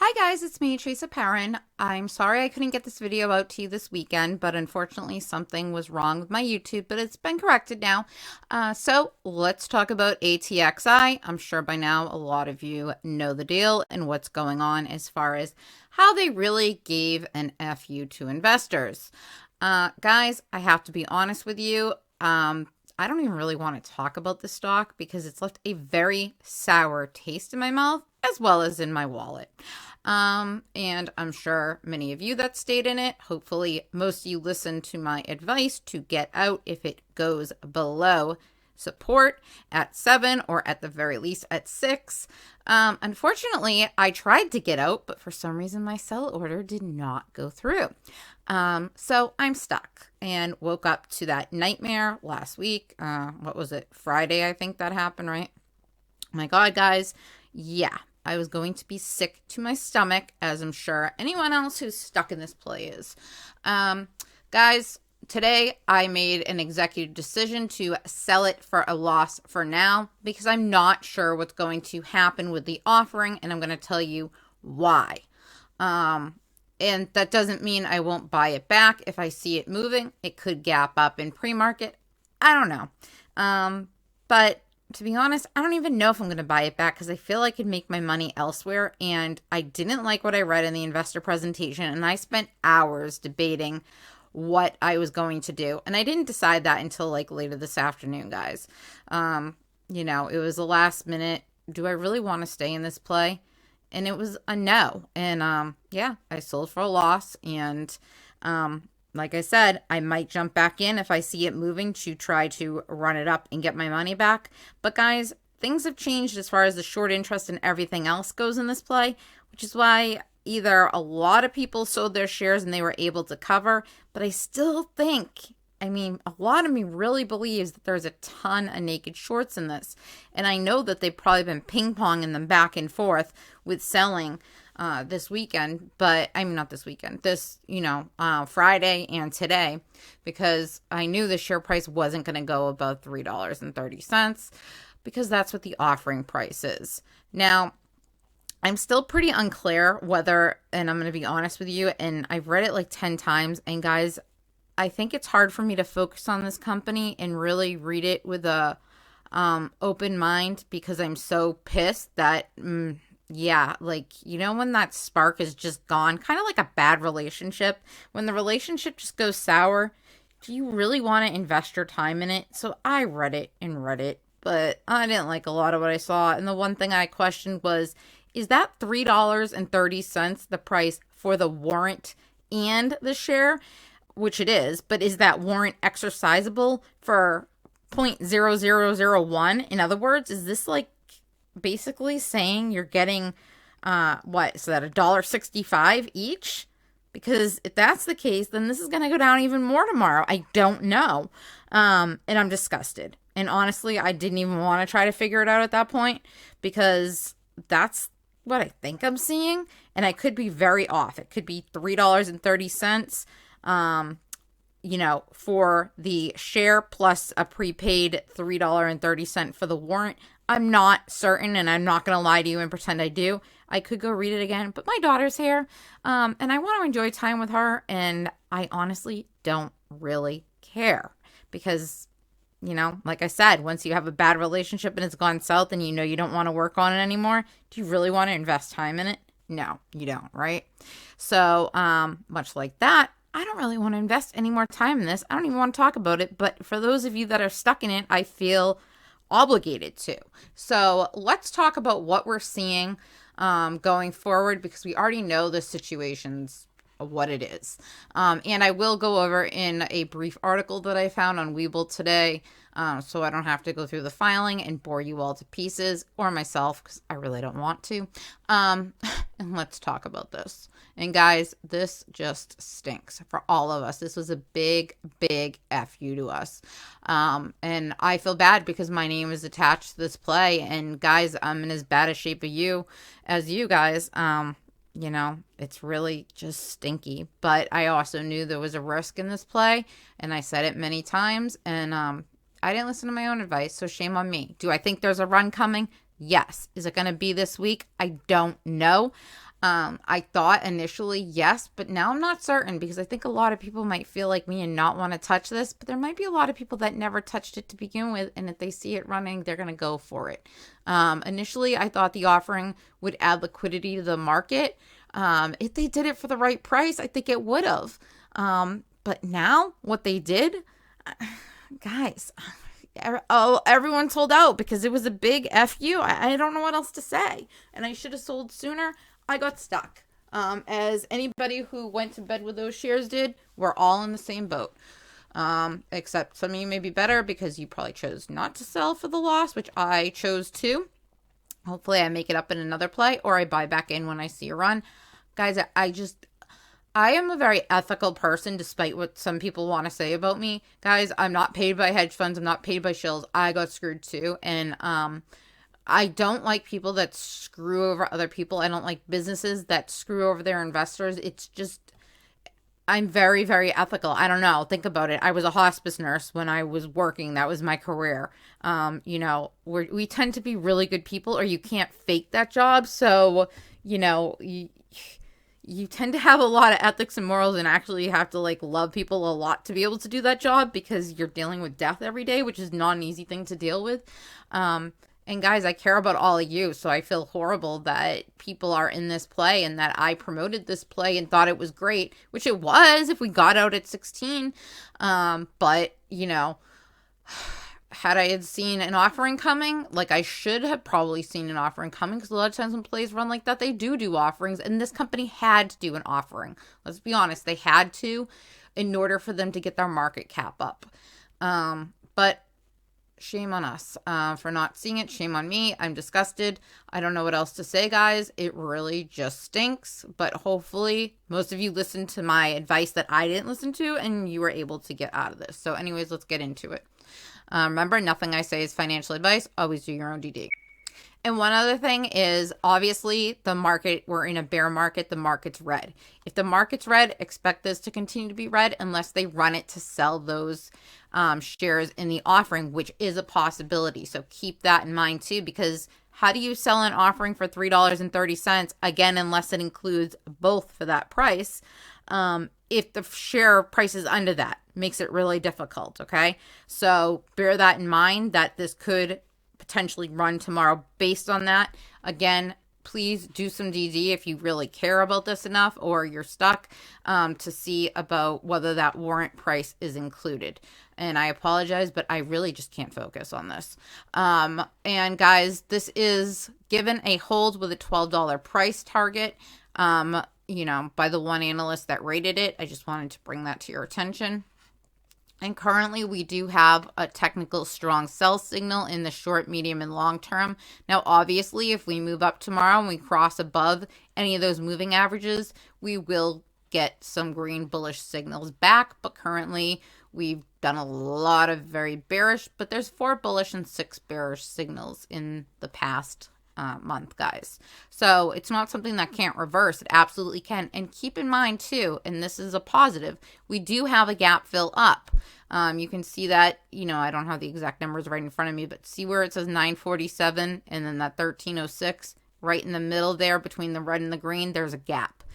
Hi guys, it's me, Teresa Perrin. I'm sorry I couldn't get this video out to you this weekend, but unfortunately something was wrong with my YouTube, but it's been corrected now. So let's talk about ATXI. I'm sure by now a lot of you know the deal and what's going on as far as how they really gave an FU to investors. Guys, I have to be honest with you. I don't even really want to talk about the stock because it's left a very sour taste in my mouth as well as in my wallet. And I'm sure many of you that stayed in it, hopefully most of you listened to my advice to get out if it goes below support at 7 or at the very least at 6. Unfortunately, I tried to get out, but for some reason my sell order did not go through. So I'm stuck and woke up to that nightmare last week. What was it? Friday, I think that happened, right? Oh my God, guys. Yeah, I was going to be sick to my stomach, as I'm sure anyone else who's stuck in this play is. Guys, today I made an executive decision to sell it for a loss for now because I'm not sure what's going to happen with the offering, and I'm going to tell you why. And that doesn't mean I won't buy it back if I see it moving. It could gap up in pre-market. I don't know. But to be honest, I don't even know if I'm going to buy it back because I feel I could make my money elsewhere. And I didn't like what I read in the investor presentation. And I spent hours debating what I was going to do. And I didn't decide that until like later this afternoon, guys. It was the last minute. Do I really want to stay in this play? And it was a no. And I sold for a loss. And like I said, I might jump back in if I see it moving to try to run it up and get my money back. But guys, things have changed as far as the short interest and everything else goes in this play, which is why either a lot of people sold their shares and they were able to cover, but I still think, a lot of me really believes that there's a ton of naked shorts in this. And I know that they've probably been ping-ponging them back and forth with selling this weekend, but not this weekend, Friday and today, because I knew the share price wasn't going to go above $3.30 because that's what the offering price is. Now, I'm still pretty unclear whether, and I'm going to be honest with you, and I've read it like 10 times, and guys, I think it's hard for me to focus on this company and really read it with a open mind because I'm so pissed that, when that spark is just gone, kind of like a bad relationship. When the relationship just goes sour, do you really want to invest your time in it? So I read it, but I didn't like a lot of what I saw. And the one thing I questioned was, is that $3.30 the price for the warrant and the share? Which it is, but is that warrant exercisable for 0.0001? In other words, is this like basically saying you're getting so that $1.65 each? Because if that's the case, then this is going to go down even more tomorrow. I don't know. And I'm disgusted. And honestly, I didn't even want to try to figure it out at that point because that's what I think I'm seeing. And I could be very off. It could be $3.30. For the share plus a prepaid $3.30 for the warrant. I'm not certain, and I'm not going to lie to you and pretend I do. I could go read it again, but my daughter's here, and I want to enjoy time with her, and I honestly don't really care because, like I said, once you have a bad relationship and it's gone south and you don't want to work on it anymore, do you really want to invest time in it? No, you don't, right? So, much like that, I don't really want to invest any more time in this. I don't even want to talk about it. But for those of you that are stuck in it, I feel obligated to. So let's talk about what we're seeing going forward because we already know the situation's what it is. And I will go over in a brief article that I found on Webull today so I don't have to go through the filing and bore you all to pieces or myself because I really don't want to. And let's talk about this. And guys, this just stinks for all of us. This was a big, big FU to us. And I feel bad because my name is attached to this play. And guys, I'm in as bad a shape as you guys. It's really just stinky. But I also knew there was a risk in this play. And I said it many times. And I didn't listen to my own advice. So shame on me. Do I think there's a run coming? Yes. Is it going to be this week? I don't know. I thought initially yes, but now I'm not certain because I think a lot of people might feel like me and not want to touch this, but there might be a lot of people that never touched it to begin with, and if they see it running, they're going to go for it. Initially, I thought the offering would add liquidity to the market. If they did it for the right price, I think it would have. But now, what they did, guys, everyone sold out because it was a big FU. I don't know what else to say. And I should have sold sooner. I got stuck. As anybody who went to bed with those shares did, we're all in the same boat. Except some of you may be better because you probably chose not to sell for the loss, which I chose to. Hopefully I make it up in another play, or I buy back in when I see a run. Guys, I am a very ethical person, despite what some people want to say about me. Guys, I'm not paid by hedge funds. I'm not paid by shills. I got screwed too. And I don't like people that screw over other people. I don't like businesses that screw over their investors. It's just, I'm very, very ethical. I don't know. Think about it. I was a hospice nurse when I was working. That was my career. We tend to be really good people, or you can't fake that job. So, you tend to have a lot of ethics and morals, and actually you have to love people a lot to be able to do that job because you're dealing with death every day, which is not an easy thing to deal with. And guys, I care about all of you, so I feel horrible that people are in this play and that I promoted this play and thought it was great, which it was if we got out at 16. But, had I had seen an offering coming, I should have probably seen an offering coming, because a lot of times when plays run like that, they do offerings, and this company had to do an offering. Let's be honest, they had to in order for them to get their market cap up. But shame on us for not seeing it. Shame on me. I'm disgusted. I don't know what else to say, guys. It really just stinks. But hopefully most of you listened to my advice that I didn't listen to, and you were able to get out of this. So anyways, let's get into it. Remember, nothing I say is financial advice. Always do your own DD. And one other thing is, obviously, we're in a bear market. The market's red. If the market's red, expect this to continue to be red unless they run it to sell those shares in the offering, which is a possibility. So keep that in mind too, because how do you sell an offering for $3.30? Again, unless it includes both for that price. If the share price is under that, makes it really difficult. Okay. So bear that in mind, that this could potentially run tomorrow based on that. Again, please do some DD if you really care about this enough, or you're stuck to see about whether that warrant price is included. And I apologize, but I really just can't focus on this. And guys, this is given a hold with a $12 price target, by the one analyst that rated it. I just wanted to bring that to your attention. And currently we do have a technical strong sell signal in the short, medium, and long term. Now, obviously, if we move up tomorrow and we cross above any of those moving averages, we will get some green bullish signals back. But currently we've done a lot of very bearish, but there's 4 bullish and 6 bearish signals in the past month, guys. So it's not something that can't reverse. It absolutely can. And keep in mind too, and this is a positive, we do have a gap fill up. You can see that, I don't have the exact numbers right in front of me, but see where it says 947 and then that 1306 right in the middle there between the red and the green, there's a gap.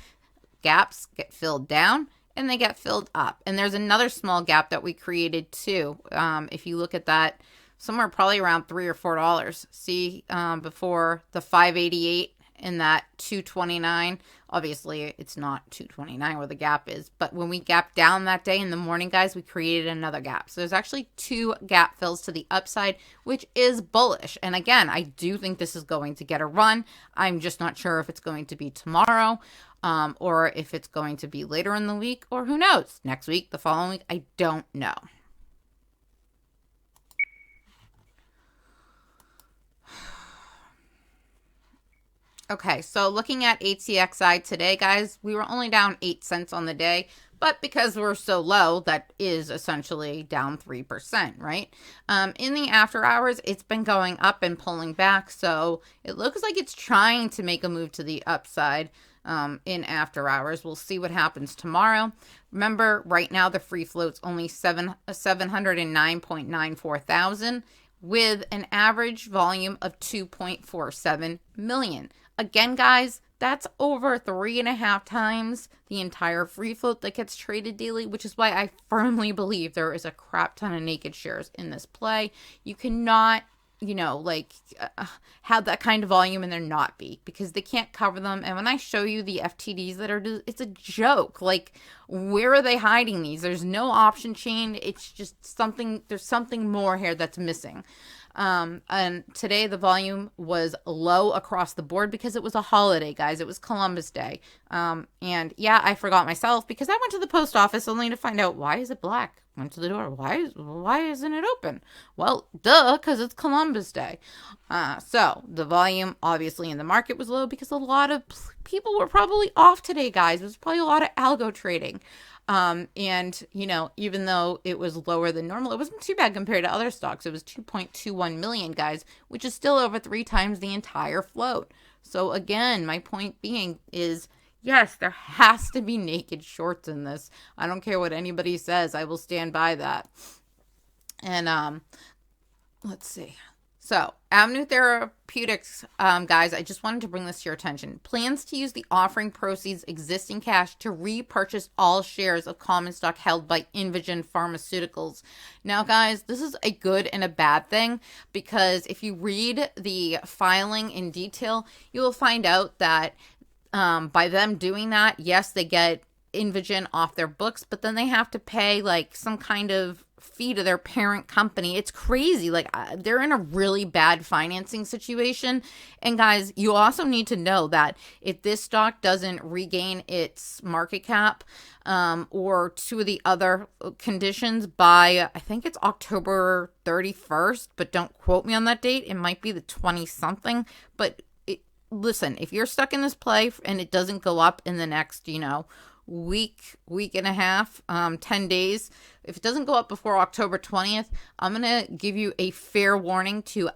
Gaps get filled down and they get filled up. And there's another small gap that we created too. If you look at that, somewhere probably around $3 or $4. See, before the 588 and that 229. Obviously, it's not 229 where the gap is, but when we gap down that day in the morning, guys, we created another gap. So there's actually 2 gap fills to the upside, which is bullish. And again, I do think this is going to get a run. I'm just not sure if it's going to be tomorrow, or if it's going to be later in the week, or who knows, next week, the following week. I don't know. Okay, so looking at ATXI today, guys, we were only down 8 cents on the day, but because we're so low, that is essentially down 3%, right? In the after hours, it's been going up and pulling back, so it looks like it's trying to make a move to the upside in after hours. We'll see what happens tomorrow. Remember, right now, the free float's only 709.94 thousand with an average volume of 2.47 million. Again, guys, That's over 3.5 times the entire free float that gets traded daily, which is why I firmly believe there is a crap ton of naked shares in this play. You cannot, have that kind of volume and there not be, because they can't cover them. And when I show you the FTDs that are, it's a joke. Like, where are they hiding these? There's no option chain. It's just something, there's something more here that's missing. And today the volume was low across the board because it was a holiday, guys. It was Columbus Day. And yeah, I forgot myself because I went to the post office only to find out, why is it black? Went to the door. Why isn't it open? Well, duh, because it's Columbus Day. So the volume obviously in the market was low because a lot of people were probably off today, guys. It was probably a lot of algo trading. And, even though it was lower than normal, it wasn't too bad compared to other stocks. It was 2.21 million, guys, which is still over 3 times the entire float. So again, my point being is, yes, there has to be naked shorts in this. I don't care what anybody says. I will stand by that. And, let's see. So, Avenue Therapeutics, guys, I just wanted to bring this to your attention. Plans to use the offering proceeds, existing cash, to repurchase all shares of common stock held by Invigen Pharmaceuticals. Now, guys, this is a good and a bad thing, because if you read the filing in detail, you will find out that by them doing that, yes, they get Invigen off their books, but then they have to pay like some kind of fee to their parent company. It's crazy. Like, they're in a really bad financing situation. And guys, you also need to know that if this stock doesn't regain its market cap, or 2 of the other conditions by, I think it's October 31st, but don't quote me on that date. It might be the 20 something, but listen, if you're stuck in this play and it doesn't go up in the next, week and a half, 10 days, if it doesn't go up before October 20th, I'm going to give you a fair warning to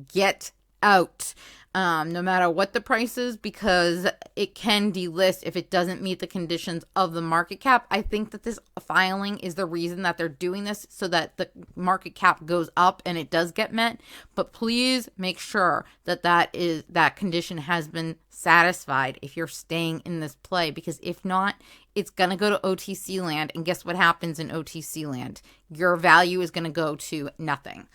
get out, no matter what the price is, because it can delist if it doesn't meet the conditions of the market cap. I think that this filing is the reason that they're doing this, so that the market cap goes up and it does get met. But please make sure that that condition has been satisfied if you're staying in this play, because if not, it's going to go to OTC land. And guess what happens in OTC land? Your value is going to go to nothing.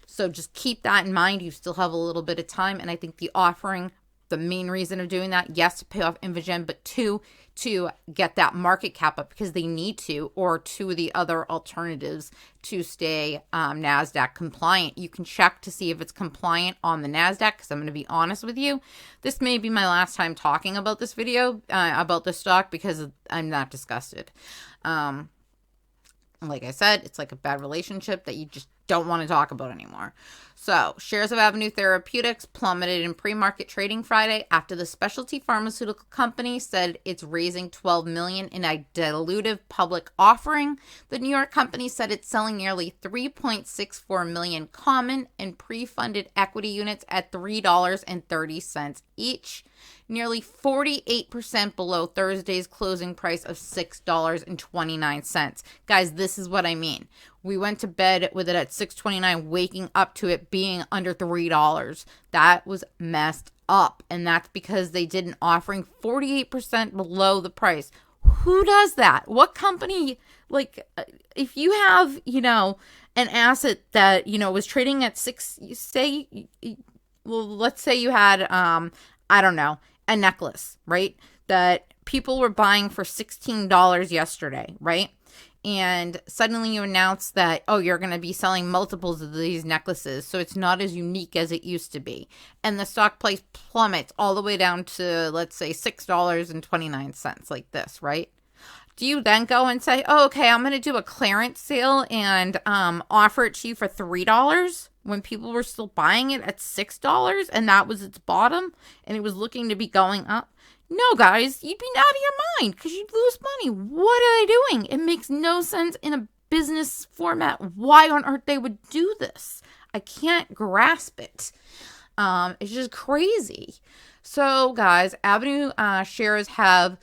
So just keep that in mind. You still have a little bit of time. And I think the offering, the main reason of doing that, yes, to pay off Invigen, but 2, to get that market cap up because they need to, or 2 of the other alternatives to stay NASDAQ compliant. You can check to see if it's compliant on the NASDAQ, because I'm going to be honest with you, this may be my last time talking about this video, about this stock, because I'm not disgusted. Like I said, it's like a bad relationship that you just don't want to talk about anymore. So, shares of Avenue Therapeutics plummeted in pre-market trading Friday after the specialty pharmaceutical company said it's raising $12 million in a dilutive public offering. The New York company said it's selling nearly 3.64 million common and pre-funded equity units at $3.30 each, nearly 48% below Thursday's closing price of $6.29. Guys, this is what I mean. We went to bed with it at $6.29, waking up to it being under $3. That was messed up. And that's because they did an offering 48% below the price. Who does that? What company, like, if you have, an asset that, was trading at let's say you had, I don't know, a necklace, right? That people were buying for $16 yesterday, right? And suddenly you announce that, you're going to be selling multiples of these necklaces, so it's not as unique as it used to be. And the stock price plummets all the way down to, let's say, $6.29, like this, right? Do you then go and say, okay, I'm going to do a clearance sale and offer it to you for $3 when people were still buying it at $6 and that was its bottom and it was looking to be going up? No, guys, you'd be out of your mind because you'd lose money. What are they doing? It makes no sense in a business format. Why on earth they would do this? I can't grasp it. It's just crazy. So, guys, Avenue shares have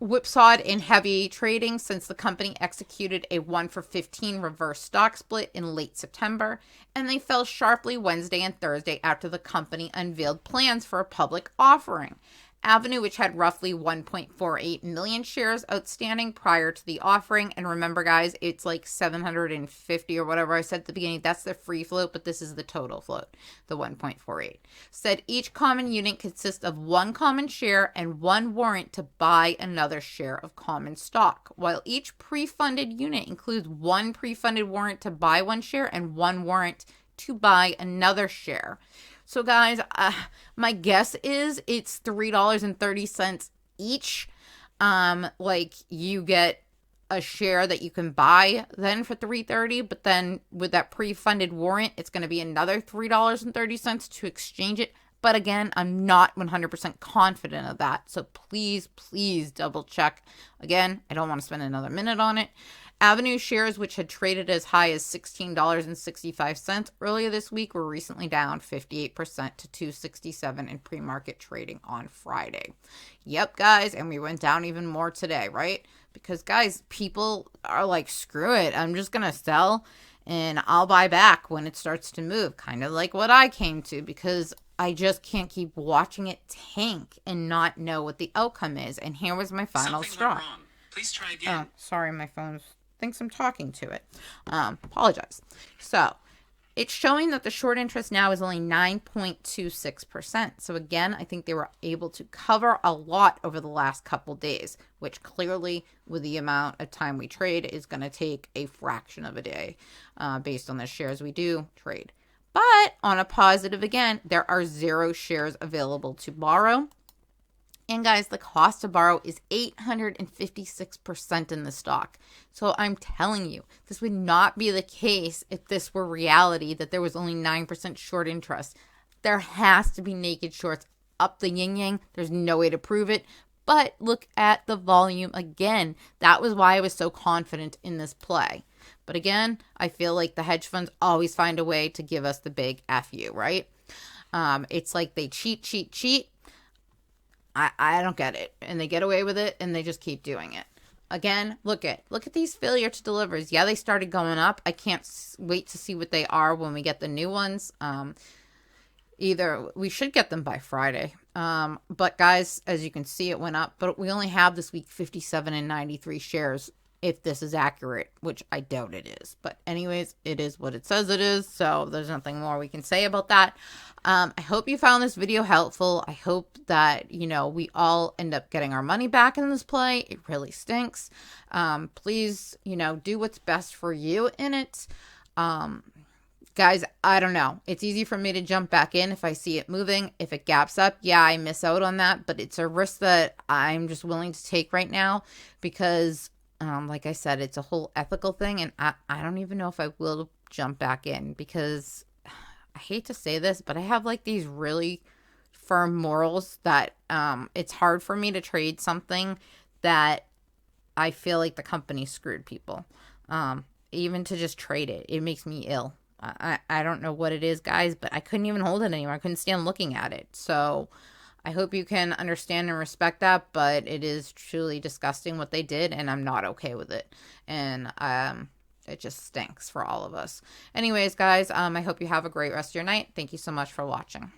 whipsawed in heavy trading since the company executed a 1-for-15 reverse stock split in late September, and they fell sharply Wednesday and Thursday after the company unveiled plans for a public offering. Avenue, which had roughly 1.48 million shares outstanding prior to the offering. And remember, guys, it's like 750 or whatever I said at the beginning. That's the free float, but this is the total float, the 1.48. Said each common unit consists of one common share and one warrant to buy another share of common stock, while each pre-funded unit includes one pre-funded warrant to buy one share and one warrant to buy another share. So guys, my guess is it's $3.30 each. Like you get a share that you can buy then for $3.30, but then with that pre-funded warrant, it's going to be another $3.30 to exchange it. But again, I'm not 100% confident of that. So please, please double check. Again, I don't want to spend another minute on it. Avenue shares, which had traded as high as $16.65 earlier this week, were recently down 58% to $2.67 in pre-market trading on Friday. Yep, guys, and we went down even more today, right? Because, guys, people are like, screw it, I'm just going to sell and I'll buy back when it starts to move, kind of like what I came to, because I just can't keep watching it tank and not know what the outcome is. And here was my final straw. Please try again. Oh, sorry, my phone thinks I'm talking to it. Apologize. So it's showing that the short interest now is only 9.26%. So again, I think they were able to cover a lot over the last couple days, which clearly with the amount of time we trade is going to take a fraction of a day based on the shares we do trade. But on a positive, again, there are 0 shares available to borrow. And guys, the cost to borrow is 856% in the stock. So I'm telling you, this would not be the case if this were reality, that there was only 9% short interest. There has to be naked shorts up the yin-yang. There's no way to prove it. But look at the volume again. That was why I was so confident in this play. But again, I feel like the hedge funds always find a way to give us the big FU, right? It's like they cheat. I don't get it. And they get away with it and they just keep doing it. Again, look at these failure to delivers. Yeah, they started going up. I can't wait to see what they are when we get the new ones. Either we should get them by Friday. But guys, as you can see, it went up. But we only have this week 57 and 93 shares. If this is accurate, which I doubt it is. But anyways, it is what it says it is. So there's nothing more we can say about that. I hope you found this video helpful. I hope that, we all end up getting our money back in this play. It really stinks. Please, do what's best for you in it. Guys, I don't know. It's easy for me to jump back in if I see it moving. If it gaps up, yeah, I miss out on that. But it's a risk that I'm just willing to take right now because like I said, it's a whole ethical thing, and I don't even know if I will jump back in because I hate to say this, but I have like these really firm morals that it's hard for me to trade something that I feel like the company screwed people. Even to just trade it, it makes me ill. I don't know what it is, guys, but I couldn't even hold it anymore. I couldn't stand looking at it. So I hope you can understand and respect that, but it is truly disgusting what they did, and I'm not okay with it. And it just stinks for all of us. Anyways, guys, I hope you have a great rest of your night. Thank you so much for watching.